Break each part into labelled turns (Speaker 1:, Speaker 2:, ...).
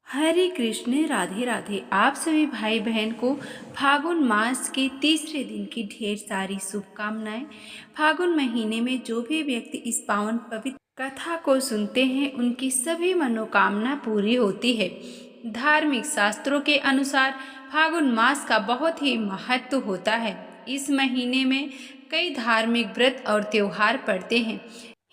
Speaker 1: हरे कृष्ण राधे राधे। आप सभी भाई बहन को फागुन मास के तीसरे दिन की ढेर सारी शुभकामनाएं। फागुन महीने में जो भी व्यक्ति इस पावन पवित्र कथा को सुनते हैं उनकी सभी मनोकामना पूरी होती है। धार्मिक शास्त्रों के अनुसार फागुन मास का बहुत ही महत्व होता है। इस महीने में कई धार्मिक व्रत और त्योहार पड़ते हैं।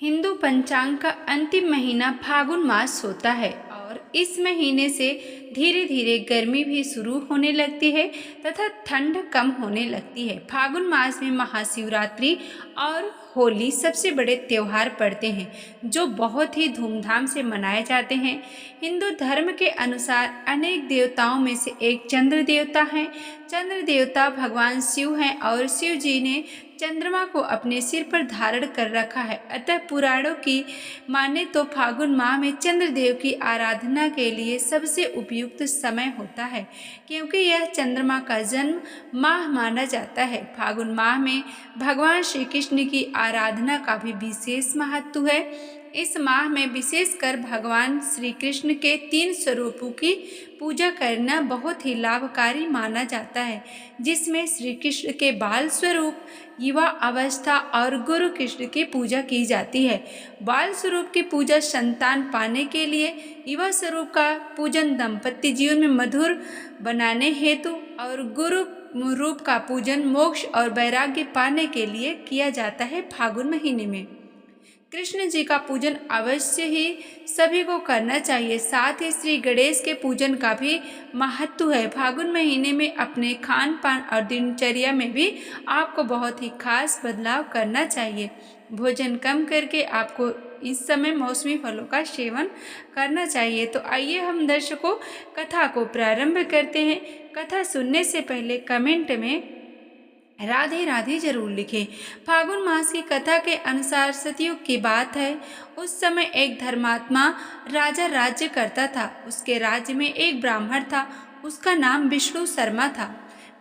Speaker 1: हिंदू पंचांग का अंतिम महीना फागुन मास होता है और इस महीने से धीरे धीरे गर्मी भी शुरू होने लगती है तथा ठंड कम होने लगती है। फागुन मास में महाशिवरात्रि और होली सबसे बड़े त्योहार पड़ते हैं जो बहुत ही धूमधाम से मनाए जाते हैं। हिंदू धर्म के अनुसार अनेक देवताओं में से एक चंद्र देवता हैं। चंद्र देवता भगवान शिव हैं और शिव जी ने चंद्रमा को अपने सिर पर धारण कर रखा है। अतः पुराणों की माने तो फागुन माह में चंद्रदेव की आराधना के लिए सबसे उपयुक्त समय होता है क्योंकि यह चंद्रमा का जन्म माह माना जाता है। फागुन माह में भगवान श्री कृष्ण की आराधना का भी विशेष महत्व है। इस माह में विशेषकर भगवान श्री कृष्ण के 3 स्वरूपों की पूजा करना बहुत ही लाभकारी माना जाता है, जिसमें श्री कृष्ण के बाल स्वरूप, युवा अवस्था और गुरु कृष्ण की पूजा की जाती है। बाल स्वरूप की पूजा संतान पाने के लिए, युवा स्वरूप का पूजन दाम्पत्य जीवन में मधुर बनाने हेतु और गुरु रूप का पूजन मोक्ष और वैराग्य पाने के लिए किया जाता है। फागुन महीने में कृष्ण जी का पूजन अवश्य ही सभी को करना चाहिए। साथ ही श्री गणेश के पूजन का भी महत्व है। फागुन महीने में अपने खान पान और दिनचर्या में भी आपको बहुत ही खास बदलाव करना चाहिए। भोजन कम करके आपको इस समय मौसमी फलों का सेवन करना चाहिए। तो आइए हम दर्शकों कथा को प्रारंभ करते हैं। कथा सुनने से पहले कमेंट में राधे राधे जरूर लिखें। फागुन मास की कथा के अनुसार सतयुग की बात है। उस समय एक धर्मात्मा राजा राज्य करता था। उसके राज्य में एक ब्राह्मण था। उसका नाम विष्णु शर्मा था।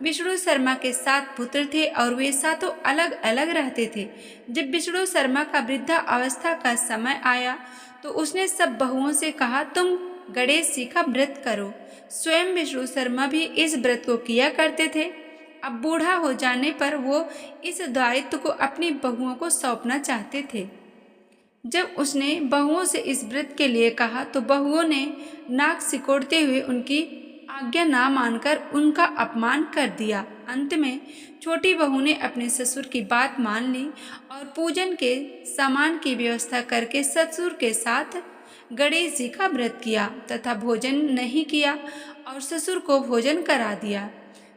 Speaker 1: विष्णु शर्मा के 7 पुत्र थे और वे सातों अलग अलग रहते थे। जब विष्णु शर्मा का वृद्धा अवस्था का समय आया तो उसने सब बहुओं से कहा, तुम गणेश जी का व्रत करो। स्वयं विष्णु शर्मा भी इस व्रत को किया करते थे। अब बूढ़ा हो जाने पर वो इस दायित्व को अपनी बहुओं को सौंपना चाहते थे। जब उसने बहुओं से इस व्रत के लिए कहा तो बहुओं ने नाक सिकोड़ते हुए उनकी आज्ञा ना मानकर उनका अपमान कर दिया। अंत में छोटी बहू ने अपने ससुर की बात मान ली और पूजन के सामान की व्यवस्था करके ससुर के साथ गणेश जी का व्रत किया तथा भोजन नहीं किया और ससुर को भोजन करा दिया।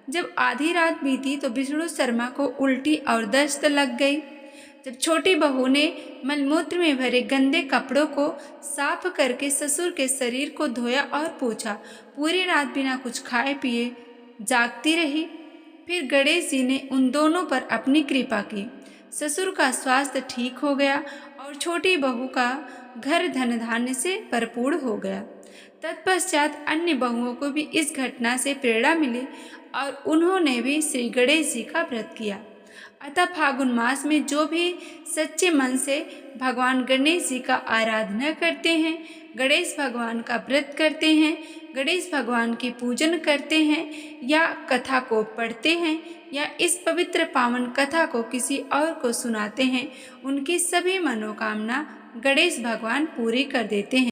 Speaker 1: जब आधी रात बीती तो विष्णु शर्मा को उल्टी और दस्त लग गई। जब छोटी बहू ने मलमूत्र में भरे गंदे कपड़ों को साफ करके ससुर के शरीर को धोया और पोंछा, पूरी रात बिना कुछ खाए पिए जागती रही। फिर गणेश जी ने उन दोनों पर अपनी कृपा की। ससुर का स्वास्थ्य ठीक हो गया और छोटी बहू का घर धन धान्य से भरपूर हो गया। तत्पश्चात अन्य बहुओं को भी इस घटना से प्रेरणा मिली और उन्होंने भी श्री गणेश जी का व्रत किया। अतः फागुन मास में जो भी सच्चे मन से भगवान गणेश जी का आराधना करते हैं, गणेश भगवान का व्रत करते हैं, गणेश भगवान की पूजन करते हैं या कथा को पढ़ते हैं या इस पवित्र पावन कथा को किसी और को सुनाते हैं, उनकी सभी मनोकामना गणेश भगवान पूरी कर देते हैं।